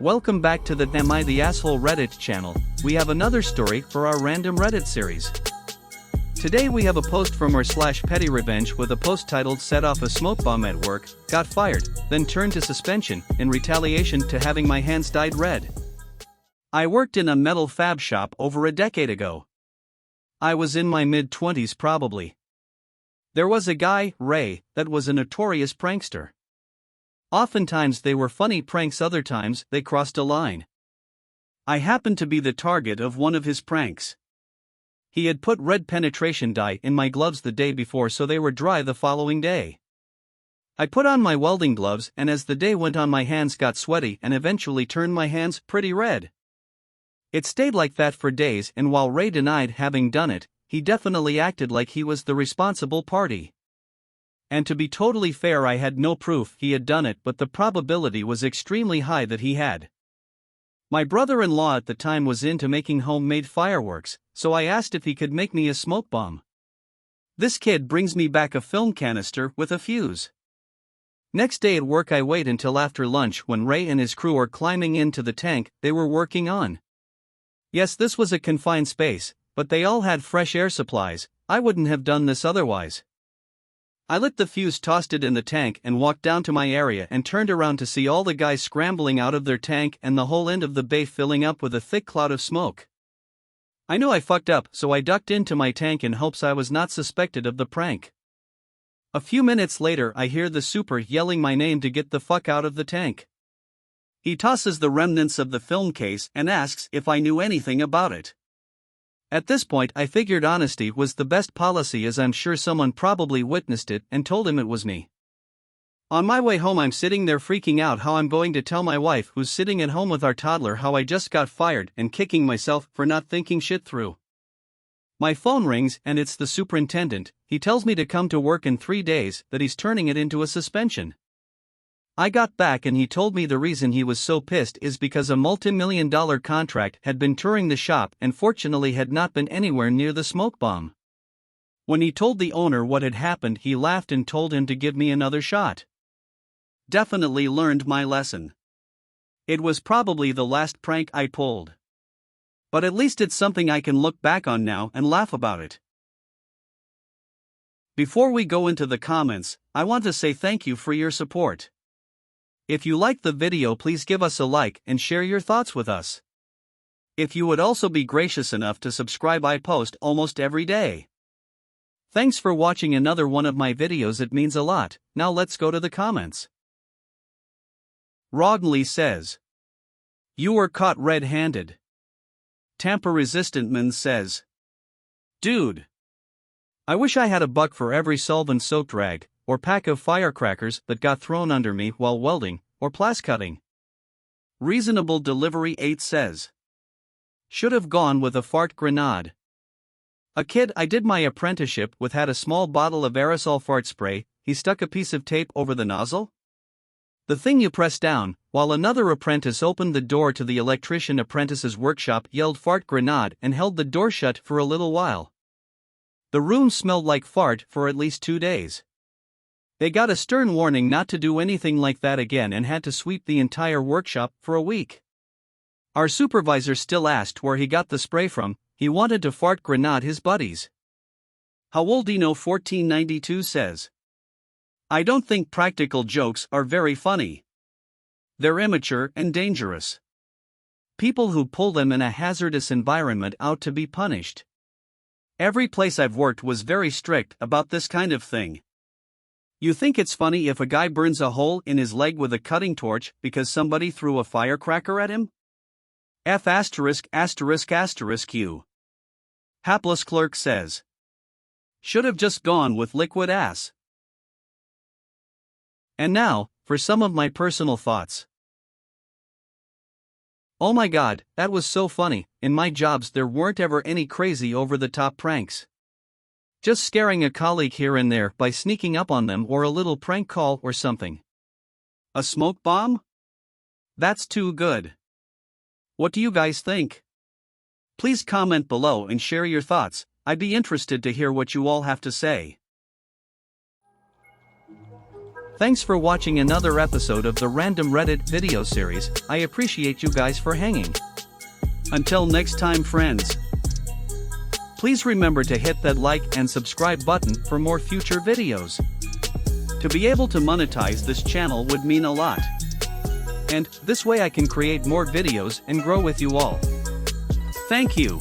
Welcome back to the Am I the Asshole Reddit channel. We have another story for our random Reddit series. Today we have a post from r/petty revenge with a post titled "Set off a smoke bomb at work, got fired, then turned to suspension in retaliation to having my hands dyed red." I worked in a metal fab shop over a decade ago. I was in my mid-20s probably. There was a guy, Ray, that was a notorious prankster. Oftentimes they were funny pranks, other times they crossed a line. I happened to be the target of one of his pranks. He had put red penetration dye in my gloves the day before so they were dry the following day. I put on my welding gloves and as the day went on my hands got sweaty and eventually turned my hands pretty red. It stayed like that for days, and while Ray denied having done it, he definitely acted like he was the responsible party. And to be totally fair, I had no proof he had done it, but the probability was extremely high that he had. My brother-in-law at the time was into making homemade fireworks, so I asked if he could make me a smoke bomb. This kid brings me back a film canister with a fuse. Next day at work I wait until after lunch when Ray and his crew are climbing into the tank they were working on. Yes, this was a confined space, but they all had fresh air supplies. I wouldn't have done this otherwise. I lit the fuse, tossed it in the tank, and walked down to my area and turned around to see all the guys scrambling out of their tank and the whole end of the bay filling up with a thick cloud of smoke. I knew I fucked up, so I ducked into my tank in hopes I was not suspected of the prank. A few minutes later I hear the super yelling my name to get the fuck out of the tank. He tosses the remnants of the film case and asks if I knew anything about it. At this point I figured honesty was the best policy, as I'm sure someone probably witnessed it, and told him it was me. On my way home I'm sitting there freaking out how I'm going to tell my wife, who's sitting at home with our toddler, how I just got fired, and kicking myself for not thinking shit through. My phone rings and it's the superintendent. He tells me to come to work in 3 days, that he's turning it into a suspension. I got back and he told me the reason he was so pissed is because a multi-million-dollar contract had been touring the shop and fortunately had not been anywhere near the smoke bomb. When he told the owner what had happened, he laughed and told him to give me another shot. Definitely learned my lesson. It was probably the last prank I pulled. But at least it's something I can look back on now and laugh about it. Before we go into the comments, I want to say thank you for your support. If you liked the video, please give us a like and share your thoughts with us. If you would also be gracious enough to subscribe, I post almost every day. Thanks for watching another one of my videos, it means a lot. Now let's go to the comments. Rognley says, "You were caught red-handed." Tampa Resistant Man says, "Dude, I wish I had a buck for every solvent-soaked rag or pack of firecrackers that got thrown under me while welding or plascutting." Reasonable Delivery 8 says, "Should have gone with a fart grenade." A kid I did my apprenticeship with had a small bottle of aerosol fart spray. He stuck a piece of tape over the nozzle, the thing you press down, while another apprentice opened the door to the electrician apprentice's workshop, yelled "fart grenade," and held the door shut for a little while. The room smelled like fart for at least 2 days. They got a stern warning not to do anything like that again and had to sweep the entire workshop for a week. Our supervisor still asked where he got the spray from. He wanted to fart grenade his buddies. Howldino 1492 says, "I don't think practical jokes are very funny. They're immature and dangerous. People who pull them in a hazardous environment ought to be punished. Every place I've worked was very strict about this kind of thing. You think it's funny if a guy burns a hole in his leg with a cutting torch because somebody threw a firecracker at him? F***********. Hapless Clerk says, "Should have just gone with liquid ass." And now, for some of my personal thoughts. Oh my god, that was so funny. In my jobs there weren't ever any crazy over-the-top pranks. Just scaring a colleague here and there by sneaking up on them, or a little prank call or something. A smoke bomb? That's too good. What do you guys think? Please comment below and share your thoughts. I'd be interested to hear what you all have to say. Thanks for watching another episode of the Random Reddit video series. I appreciate you guys for hanging. Until next time, friends. Please remember to hit that like and subscribe button for more future videos. To be able to monetize this channel would mean a lot. And this way I can create more videos and grow with you all. Thank you.